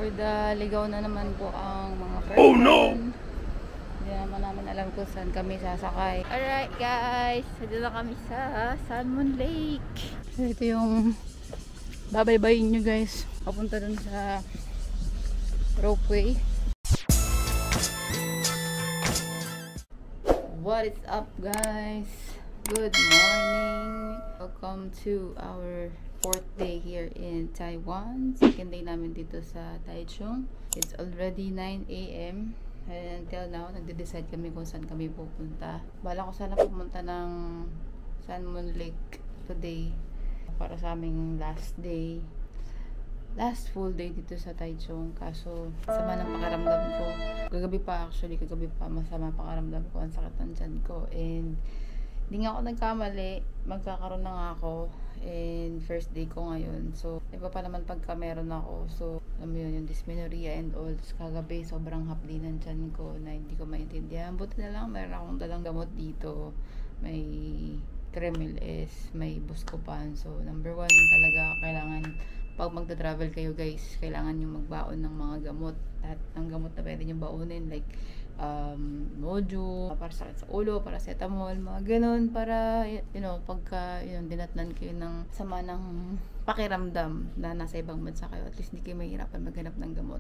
For the ligaw na naman po ang mga person. Oh no! Hindi naman namin alam kung saan kami sasakay. Alright guys, dito na kami sa Salmon Lake. Ito yung babaybayin nyo guys. Papunta dun sa ropeway. What is up guys? Good morning! Welcome to our 4th day here in Taiwan. Second day namin dito sa Taichung. It's already 9 AM. And until now, nagde-decide kami kung saan kami pupunta. Bala ko sana pumunta ng Salmon Lake today para sa aming last day. Last full day dito sa Taichung. Kaso, sama ng pakiramdam ko. Kagabi pa masama pakiramdam ko. Ang sakit ng tiyan ko. And hindi nga ako nagkamali. Magkakaroon na nga ako. And first day ko ngayon. So, iba pa naman pagka meron ako. So, alam mo yun, yung dysmenorrhea and all. Kagabi, sobrang hapdi ng tiyan ko na hindi ko maintindihan. Buti na lang, meron akong dalang gamot dito. May Kremil S, may Buscopan. So, number 1 talaga, kailangan pag magta-travel kayo guys, kailangan nyo magbaon ng mga gamot. At ang gamot na pwede nyo baunin, like Mojo, para sakit sa ulo, paracetamol, mga ganun, para you know, pagka dinatnan kayo ng sama ng pakiramdam na nasa ibang bansa kayo, at least hindi kayo mahirapan maghanap ng gamot.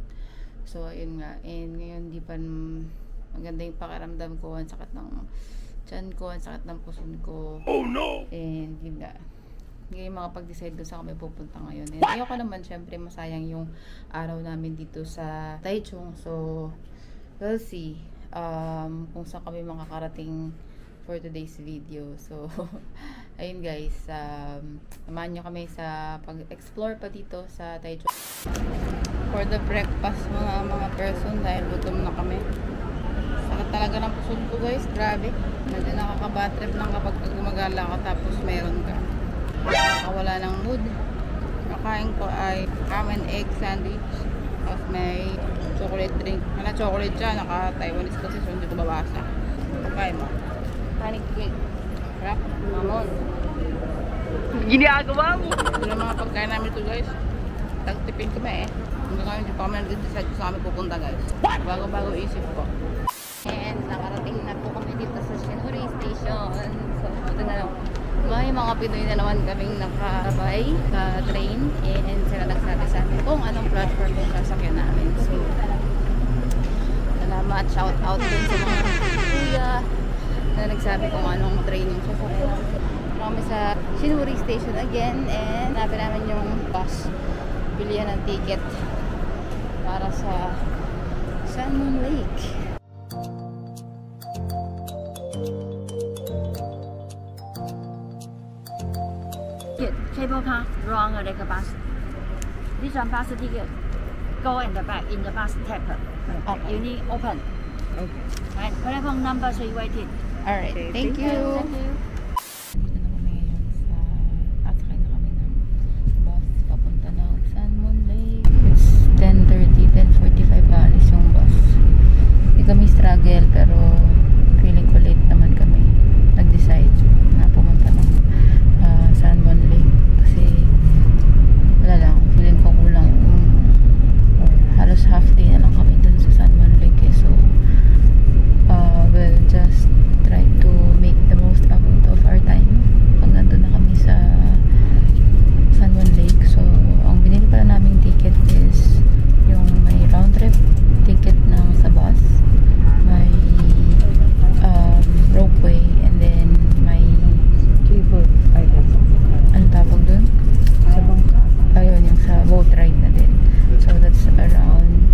So ayun nga, and ngayon di pa maganda yung pakiramdam ko, ang sakit ng tiyan ko, ang sakit ng puson ko. Oh no! And yun nga, ngayon makapag-decide kung saan kami pupunta ngayon. And ayoko naman syempre masayang yung araw namin dito sa Taichung. So we'll see kung saan kami makakarating for today's video. So ayun guys, samahan nyo kami sa pag-explore pa dito sa Taichung. For the breakfast mga person, dahil gutom na kami. Sakit talaga ng puson ko guys, grabe. Medyo nakaka-bad trip lang kapag gumagala ka tapos meron ka. Nakawala ng mood. Nakain ko ay ham and egg sandwich. Tapos may chocolate drink. Chocolate siya, naka-Taiwanese kasi so hindi ko babasa. Okay mo. Panic cake. Sarap. Mamon. Ginagawa mo. Ito na mga pagkain namin ito guys. Tagtipin kami eh. Hanggang ngayon hindi pa kami nag-decide kung saan kami pupunta guys. Bago-bago isip ko. And nakarating na po kami dito sa Shinuri Station. So ito na lang. May mga Pinoy na naman kaming nakasabay sa train, and sila nagsabi sa amin kung anong platform yung sasakyan namin. So, salamat, shout out dun sa mga kuya na nagsabi kung anong train yung sasakyan namin. Kami sa Shinuri Station again, and nabi namin yung bus. Bilihan ng ticket para sa Salmon Lake. Cable car wrong like a bus. This one bus ticket go in the back in the bus tap. Okay. You need open. Okay. Right. Telephone number 3 waiting. Alright, Okay, thank you. Thank you. Dito na kami ngayon sa atsakay na kami ng bus papunta ng Salmon Lake. It's 10:30, 10:45 alis yung bus. Hindi kami struggle pero feeling ko late naman kami. Nag-decide na pumunta ng Salmon Lake kasi wala lang, feeling ko kulang yung halos half day na lang kami dun sa Salmon Lake eh. So we'll just try to make the most out of our time pag nandun na kami sa Salmon Lake. So ang binili pala naming ticket is yung may round trip ticket ng sa bus, may ropeway, and then may cable, ano tawag dun? Sa bangka. Ayun, yung sa boat ride na din. So that's around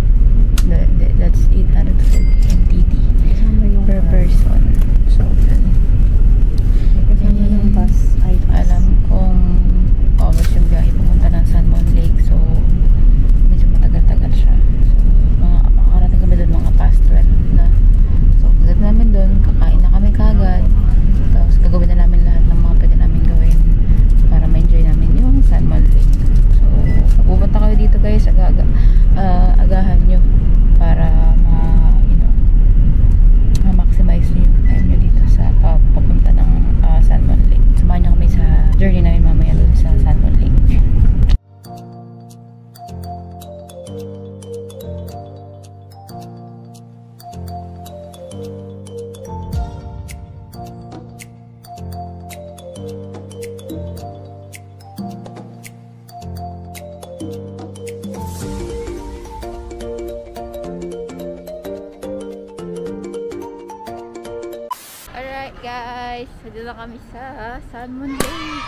guys, dito na kami sa Salmon Lake.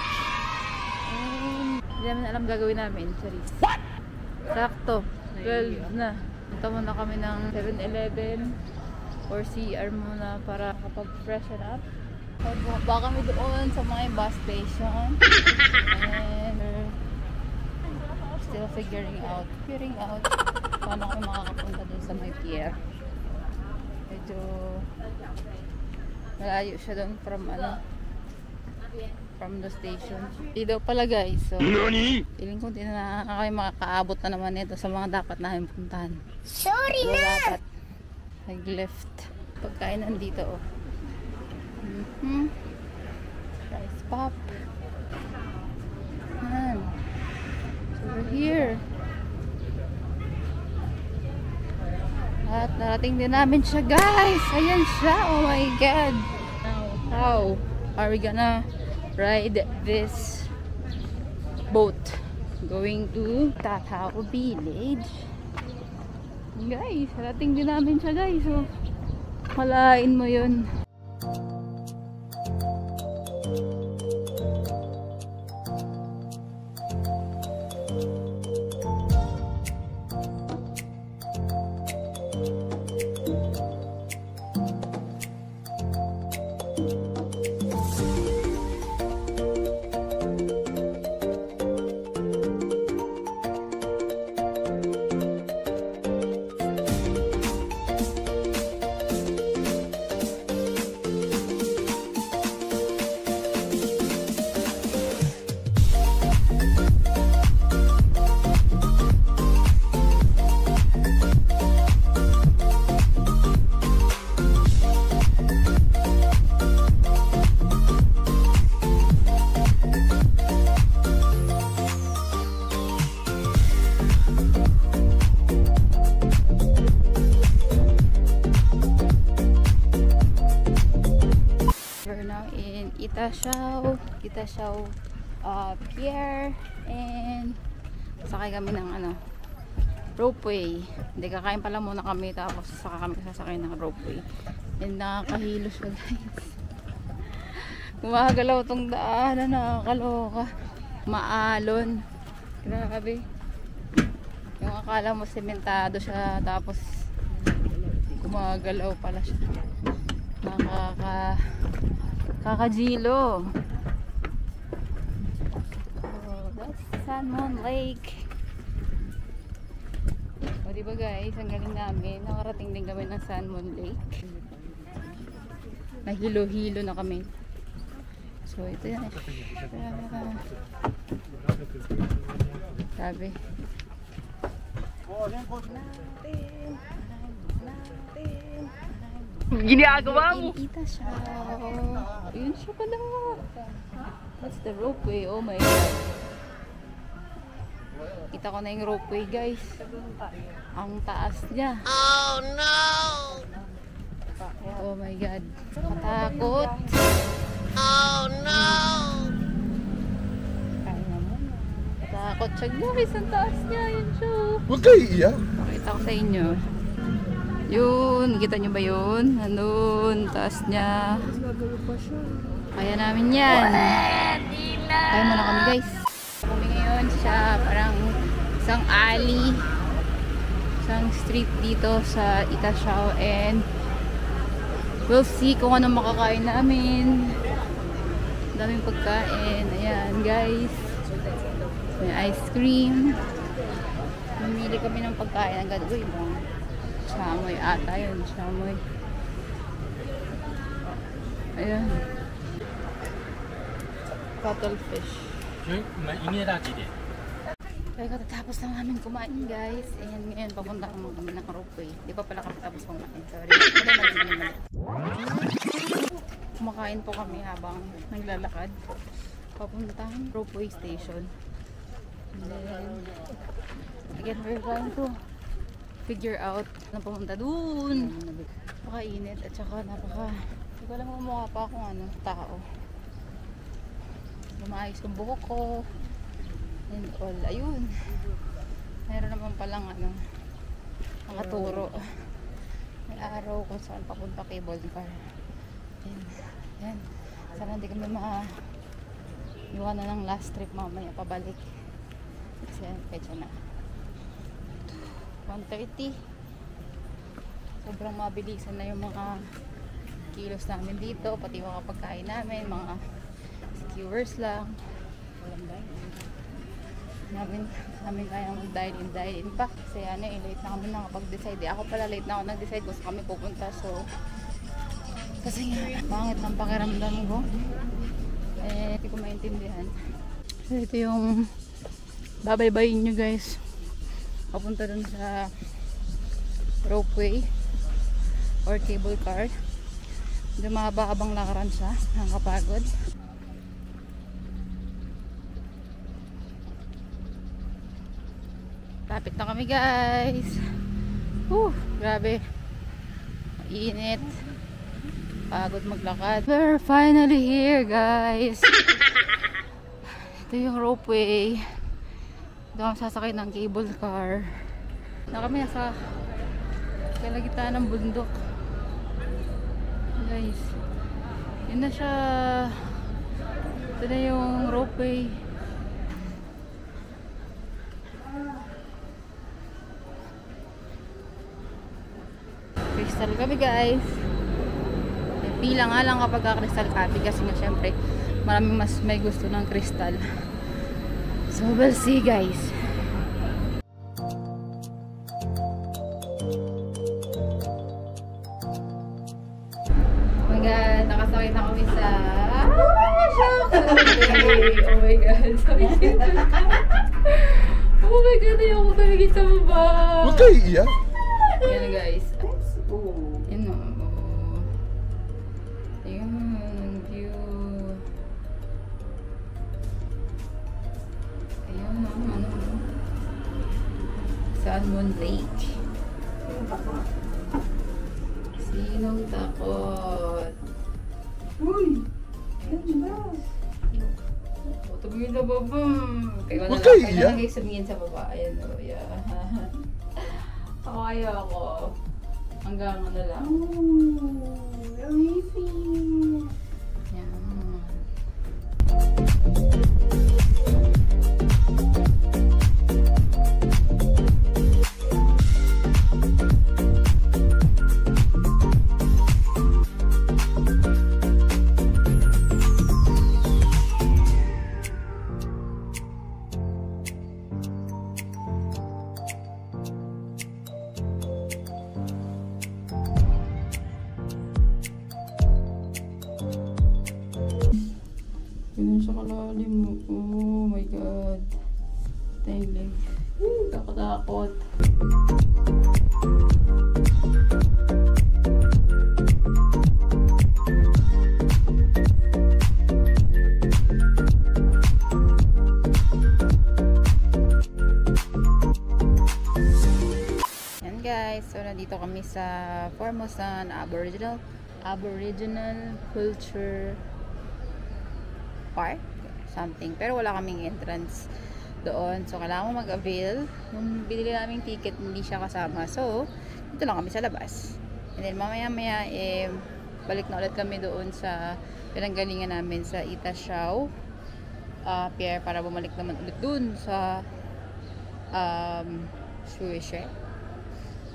And hindi namin alam gagawin namin. Charis. Sakto. 12 na. Punta muna kami ng 7-Eleven or CR muna para kapag-freshen up. Baka kami doon sa mga bus station. And we're still figuring out paano kami makakapunta doon sa may pier. Medyo malayo siya doon from the station. Dito pala guys. So, feeling ko hindi na kami makakaabot na naman ito sa mga dapat namin puntahan. Sorry so, na! Dapat nag-left. Pagkain nandito oh. Rice pop. Man. So we're here. At narating din namin siya guys. Ayan siya. Oh my god. How are we gonna ride this boat going to Tatao Village? Guys, narating din namin siya guys. So, malain mo yun. Itasiao Pier, and sakay kami ng ropeway. Hindi, kakain pala muna kami tapos saka kami sasakay ng ropeway. And nakakahilo siya guys. Gumagalaw tong daan, nakakaloka. Maalon. Grabe. Yung akala mo sementado siya tapos gumagalaw pala siya. Kakajilo. Oh, that's Salmon Lake. O diba guys, ang galing namin. Nakarating din kami ng Salmon Lake. Nahilo-hilo na kami. So ito yan. Sabi. Ginagawa mo! Itasiao. Ayun siya pala. That's the ropeway. Oh my god. Kita ko na yung ropeway guys. Ang taas niya. Oh no! Oh my god. Katakot. Oh no! Kaya naman. Katakot siya guys. Ang taas niya. Yun siya. Huwag kayo iiyak. Pakita ko sa inyo. Yun, kita nyo ba yun? Andun, taas niya. Kaya namin yan. Kaya muna kami guys. Kami ngayon sa parang isang alley, isang street dito sa Itasiao, and we'll see kung ano makakain namin. Daming pagkain. Ayan guys. May ice cream. Mamili kami ng pagkain. Ang gano'n mo. Chamoy ata yun, chamoy. Ayan. Cuttlefish. Kaya katatapos lang namin kumain guys. Ayan, ngayon papunta naman kami ng ropeway. Di pa pala kami tapos kumain. Sorry. Kumakain po kami habang naglalakad papuntang ropeway station. And then again, we're going to figure out na pumunta dun. Napakainit at saka hindi ko alam kung mukha pa akong tao. Lumayos yung buhok ko and all. Ayun, mayroon naman palang nakaturo. May araw kung saan papunta cable car. Yan. Sana hindi kami iwan na ng last trip mamaya pabalik. Kasi pecha na 1:30. Sobrang mabilisan na yung mga kilos namin dito, pati mga pagkain namin, mga skewers lang. Walang namin kayang mag-dine-in pa. Kasi late na kami nakapag-decide. Ako pala late na ako nag-decide kung saan kami pupunta. So, kasi nga, pangit ng pakiramdam ko. Hindi ko maintindihan. So, ito yung babaybayin nyo guys. Papunta dun sa ropeway or cable car. Medyo mahaba-habang lakaran siya. Nakakapagod. Lapit na kami guys. Grabe. Init. Pagod maglakad. We're finally here guys. Ito yung ropeway. Ito kami sasakay ng cable car. Na kami nasa kalagitnaan ng bundok. Guys. Yun na siya. Ito na yung ropeway. Crystal kami guys. Pila nga lang kapag crystal coffee kasi nga syempre maraming mas may gusto ng crystal. So we'll see guys. Oh my god, nakasakay na kami sa oh my god, sorry. Oh my god, ayoko tumigil sa baba. Huwag kayo iiyak. Yan guys. Yan o. Ayun, view. Ayun o. Salmon Lake. Sinong takot? Uy! Tumingin sa baba. Huwag kayo iiyak. Huwag tumingin sa baba. Ayan o. Ako ayoko. Hanggang ano lang. Amazing! Yan. Ganun siya kalalim mo. Oh my god. Tengling. Takot-takot. Yan guys. So nandito kami sa Formosan Aboriginal Culture Park, something. Pero wala kaming entrance doon. So, kailangan mo mag-avail. Yung binili naming ticket, hindi siya kasama. So, dito lang kami sa labas. And then, mamaya-maya, balik na ulit kami doon sa pinanggalingan namin sa Itasiao Pier para bumalik naman ulit doon sa Shueisha.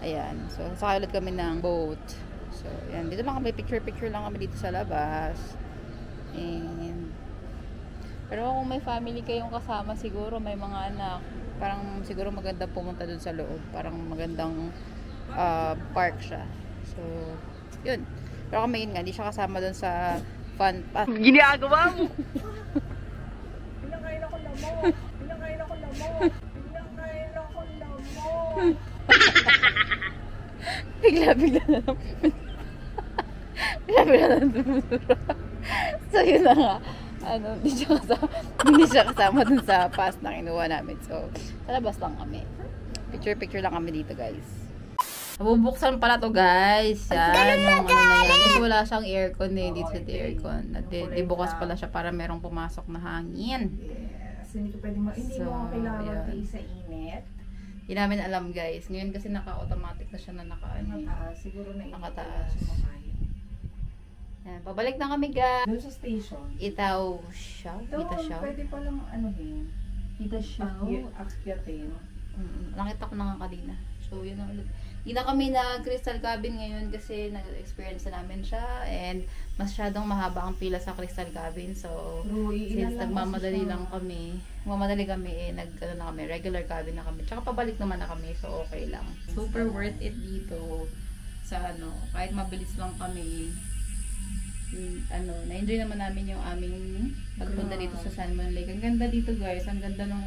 Ayan. So, sasakay ulit kami ng boat. So, yan. Dito lang kami, picture-picture lang kami dito sa labas. And pero kung may family kayong kasama, siguro may mga anak, parang siguro maganda pumunta dun sa loob. Parang magandang park siya. So, yun. Pero kami yun nga, hindi siya kasama dun sa fun pass. Ginagawa mo! Pinakain ako lamo! Pinakain ako lamo! Pinakain ako lamo! Bigla na lang. Bigla na lang tumuturo. So, yun na nga. Hindi siya kasama dun sa pass na kinuha namin. So, sa labas lang kami. Picture lang kami dito, guys. Nabubuksan pala to, guys. Yan, yung ano na yan. Kasi wala siyang aircon eh. Dito sa aircon. Di bukas pala siya para merong pumasok na hangin. Yes. Hindi ko pwedeng hindi mo kailangan magtiis sa init. Hindi namin alam, guys. Ngayon kasi naka-automatic na siya na Nakataas. Siguro na nakataas. Yan, pabalik na kami guys. Doon sa station. Itaw siya. Ito, pwede palang ano eh. Itaw siya. Akyatin. Nakita ko na nga kanina. So, yun na ulit. Hindi na kami nag-crystal cabin ngayon kasi nag-experience na namin siya. And masyadong mahaba ang pila sa crystal cabin. So, since nagmamadali lang kami, regular cabin na kami. Tsaka pabalik naman na kami. So, okay lang. Super worth it dito. Sa kahit mabilis lang kami. Na-enjoy naman namin yung aming pagpunta dito sa San Juan Lake. Ang ganda dito guys. Ang ganda nung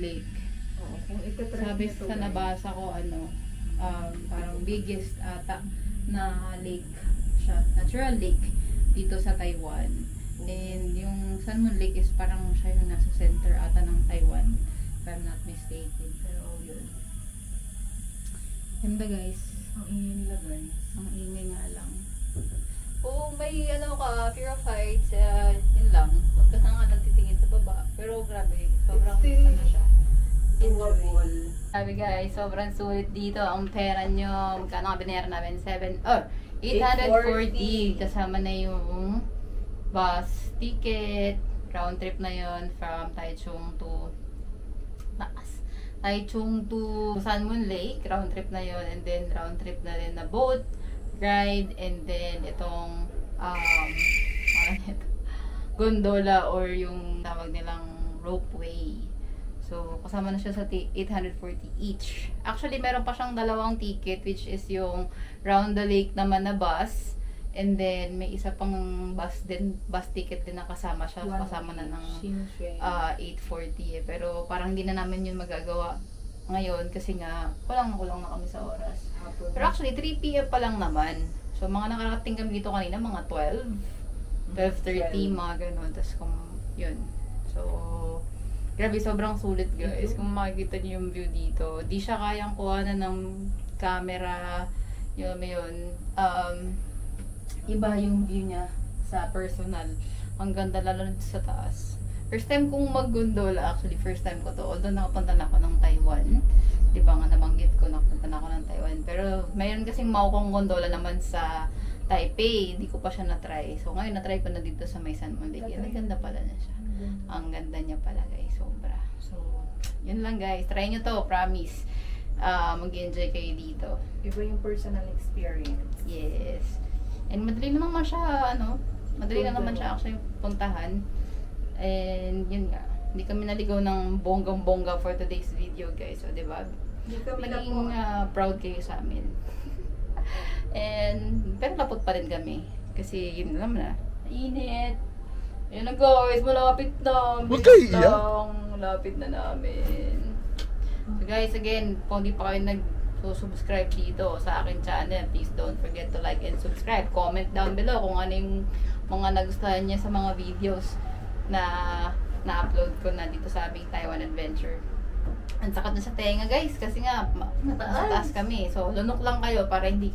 lake. Sabi sa nabasa ko parang biggest ata na lake siya, natural lake dito sa Taiwan. And yung San Juan Lake is parang siya yung nasa center ata ng Taiwan, if I'm not mistaken. Pero yun, ganda guys. Ang ingay nila guys. Ang ingay nga lang. Oo, may fear of heights, yun lang. Huwag ka nga nagtitingin sa baba. Pero grabe, sobrang siya. Enjoy. Sabi guys, sobrang sulit dito. Ang pera nyo, magkano nga binayar namin? 840. Kasama na yung bus ticket. Round trip na yon from Taichung to San Juan Lake. Round trip na yon. And then round trip na rin na boat ride. And then itong gondola or yung tawag nilang ropeway. So, kasama na siya sa 840 each. Actually, meron pa siyang dalawang ticket, which is yung round the lake naman na bus. And then, may isa pang bus ticket din na kasama siya. Kasama na ng 840 eh. Pero parang hindi na namin yun magagawa ngayon kasi nga, kulang na kami sa oras. Pero actually, 3 p.m. pa lang naman. So, mga nakarating kami dito kanina, mga 12:30, mga ganun. Tapos kung, yun. So, grabe, sobrang sulit guys. Kung makikita niyo yung view dito, di siya kayang kuhanan ng camera. Yun. Iba yung view niya sa personal. Ang ganda lalo sa taas. First time kong mag-gondola, actually first time ko to. Although nakapunta na ako ng Taiwan. Di ba nga nabanggit ko nakapunta na ako ng Taiwan. Pero mayroon kasing maukong gondola naman sa Taipei. Hindi ko pa siya na-try. So ngayon na-try ko na dito sa may San Juan Lake. Ang ganda pala na siya. Ang ganda niya pala guys, sobra. So, yun lang guys. Try nyo to, promise. Mag-enjoy kayo dito. Iba yung personal experience. Yes. And madali na naman siya, madali na naman siya actually puntahan. And yun nga, hindi kami naligaw ng bonggang-bongga for today's video guys. So, diba? Maging proud kayo sa amin. And, pero lapot pa rin kami. Kasi yun naman na, init. Ayun na guys, malapit na. Huwag kayo iyak. Malapit na namin. So guys, again, kung di pa kayo nag-subscribe dito sa akin channel, please don't forget to like and subscribe. Comment down below kung ano yung mga nagustuhan niya sa mga videos na na-upload ko na dito sa aming Taiwan Adventure. Ang sakat na sa tenga guys, kasi nga, mataas kami. So, lunok lang kayo para hindi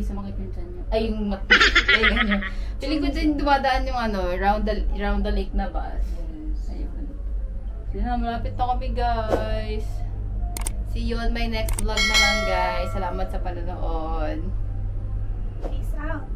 sumakit yung tiyan nyo. Ay, yung tenga nyo. Piling ko dyan dumadaan yung round the lake na bus. Ayun. So, malapit na kami guys. See you on my next vlog naman guys. Salamat sa panonood. Peace out.